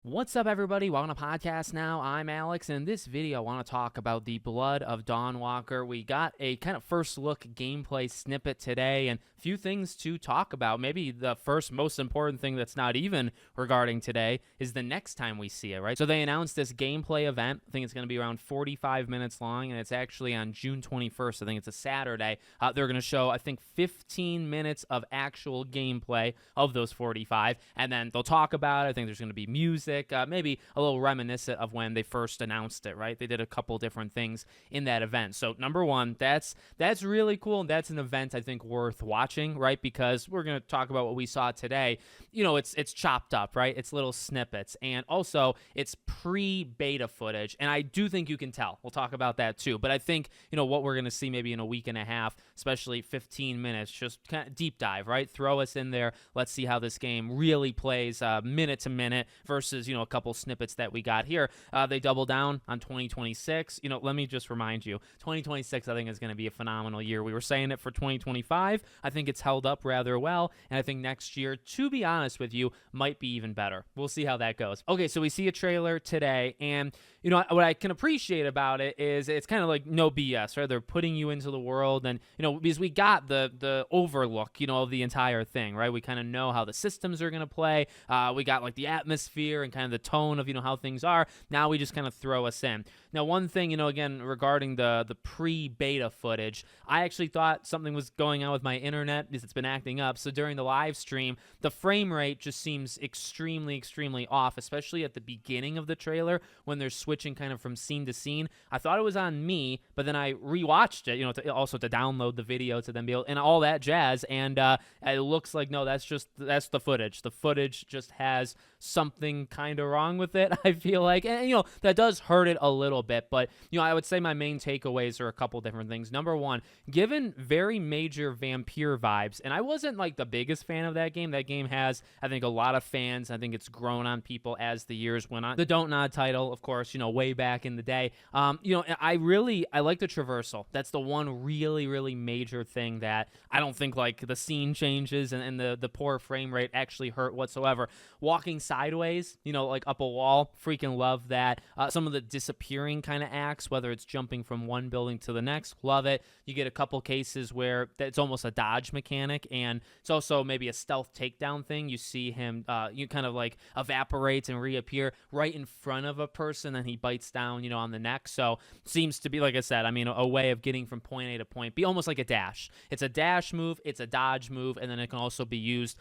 What's up, everybody? Welcome to Podcast Now. I'm Alex, and in this video, I want to talk about the Blood of Dawnwalker. We got a kind of first look gameplay snippet today, and a few things to talk about. Maybe the first most important thing that's not even regarding today is the next time we see it, right? So they announced this gameplay event. I think it's going to be around 45 minutes long, and it's actually on June 21st. I think it's a Saturday. They're going to show, I think, 15 minutes of actual gameplay of those 45, and then they'll talk about it. I think there's going to be music. Maybe a little reminiscent of when they first announced it, right? They did a couple different things in that event. So number one, that's really cool, and that's an event I think worth watching, right? Because we're going to talk about what we saw today. You know, it's chopped up, right? It's little snippets, and also it's pre-beta footage, and I do think you can tell. We'll talk about that too. But I think, you know, what we're going to see maybe in a week and a half, especially 15 minutes, just kind of deep dive, right? Throw us in there. Let's see how this game really plays minute to minute versus, you know, a couple snippets that we got here. They double down on 2026. You know, let me just remind you, 2026 I think is going to be a phenomenal year. We were saying it for 2025. I think it's held up rather well, and I think next year, to be honest with you, might be even better. We'll see how that goes. Okay, so we see a trailer today, and you know what I can appreciate about it is it's kind of like no BS, right? They're putting you into the world, and you know, because we got the overlook, you know, of the entire thing, right? We kind of know how the systems are going to play. We got like the atmosphere and kind of the tone of, you know, how things are. Now we just kind of throw us in. Now, one thing, you know, again, regarding the pre-beta footage, I actually thought something was going on with my internet because it's been acting up. So during the live stream, the frame rate just seems extremely off, especially at the beginning of the trailer when they're switching kind of from scene to scene. I thought it was on me, but then I rewatched it, you know, also to download the video to then be able, and all that jazz, and it looks like, no, that's the footage. The footage just has something kind of wrong with it, I feel like, and you know, that does hurt it a little bit. But you know, I would say my main takeaways are a couple different things. Number one, given very major vampire vibes, and I wasn't like the biggest fan of that game. That game has, I think, a lot of fans. I think it's grown on people as the years went on. The Don't Nod title, of course, you know, way back in the day. You know, I like the traversal. That's the one really major thing that I don't think like the scene changes and the poor frame rate actually hurt whatsoever. Walking sideways, you know, like up a wall, freaking love that. Some of the disappearing kind of acts, whether it's jumping from one building to the next, love it. You get a couple cases where it's almost a dodge mechanic, and it's also maybe a stealth takedown thing. You see him, you kind of like evaporates and reappear right in front of a person, and he bites down, you know, on the neck. So seems to be, like I said, I mean, a way of getting from point A to point B, almost like a dash. It's a dash move, it's a dodge move, and then it can also be used,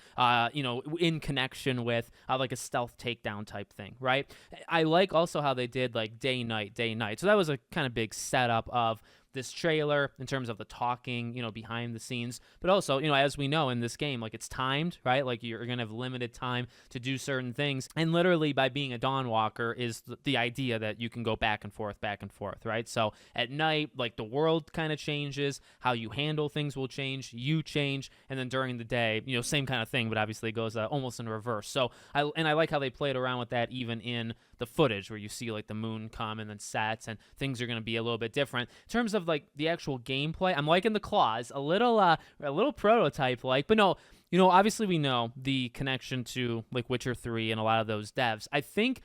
you know, in connection with like a stealth takedown type thing, right? I like also how they did like day night. So that was a kind of big setup of this trailer in terms of the talking, you know, behind the scenes, but also, you know, as we know in this game, like it's timed, right? Like you're going to have limited time to do certain things. And literally by being a Dawnwalker is the idea that you can go back and forth, right? So at night, like the world kind of changes, how you handle things will change, you change. And then during the day, you know, same kind of thing, but obviously it goes almost in reverse. So I like how they played around with that even in the footage where you see like the moon come and then sets, and things are going to be a little bit different. In terms of like the actual gameplay, I'm liking the claws, a little prototype like, but no, you know, obviously we know the connection to like Witcher 3 and a lot of those devs. I think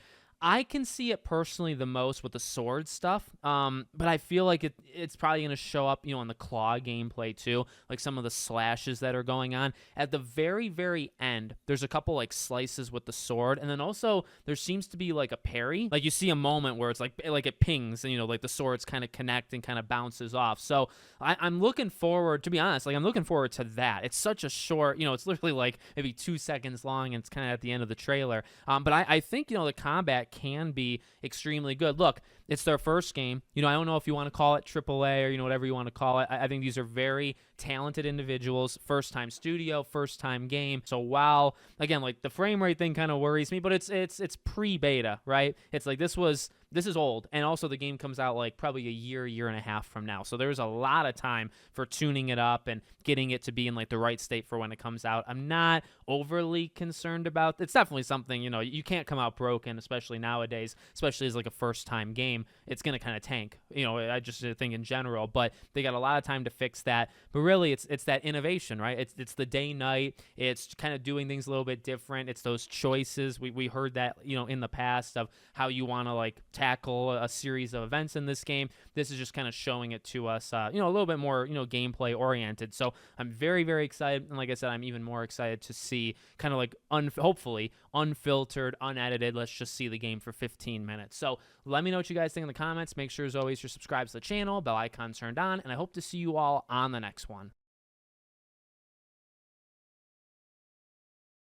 I can see it personally the most with the sword stuff, but I feel like it's probably going to show up, you know, in the claw gameplay too, like some of the slashes that are going on. At the very end, there's a couple like slices with the sword, and then also there seems to be like a parry. Like you see a moment where it's like it pings, and you know, like the swords kind of connect and kind of bounces off. So I'm looking forward, to be honest, like I'm looking forward to that. It's such a short, you know, it's literally like maybe 2 seconds long, and it's kind of at the end of the trailer. But I think, you know, the combat can be extremely good. Look, it's their first game. You know, I don't know if you want to call it AAA or, you know, whatever you want to call it. I think these are very talented individuals, first-time studio, first-time game. So while, again, like the frame rate thing kind of worries me, but it's pre-beta, right? It's like this is old, and also the game comes out like probably a year and a half from now. So there's a lot of time for tuning it up and getting it to be in like the right state for when it comes out. I'm not overly concerned about. It's definitely something, you know, you can't come out broken, especially nowadays, especially as like a first-time game. It's going to kind of tank, you know, I just think in general, but they got a lot of time to fix that. But really it's that innovation, right? It's the day night. It's kind of doing things a little bit different. It's those choices. We heard that, in the past of how you want to like tackle a series of events in this game. This is just kind of showing it to us, a little bit more, gameplay oriented. So I'm very, very excited. And like I said, I'm even more excited to see kind of like hopefully unfiltered, unedited. Let's just see the game for 15 minutes. So let me know what you guys think in the comments. Make sure, as always, you're subscribed to the channel, bell icon turned on, and I hope to see you all on the next one.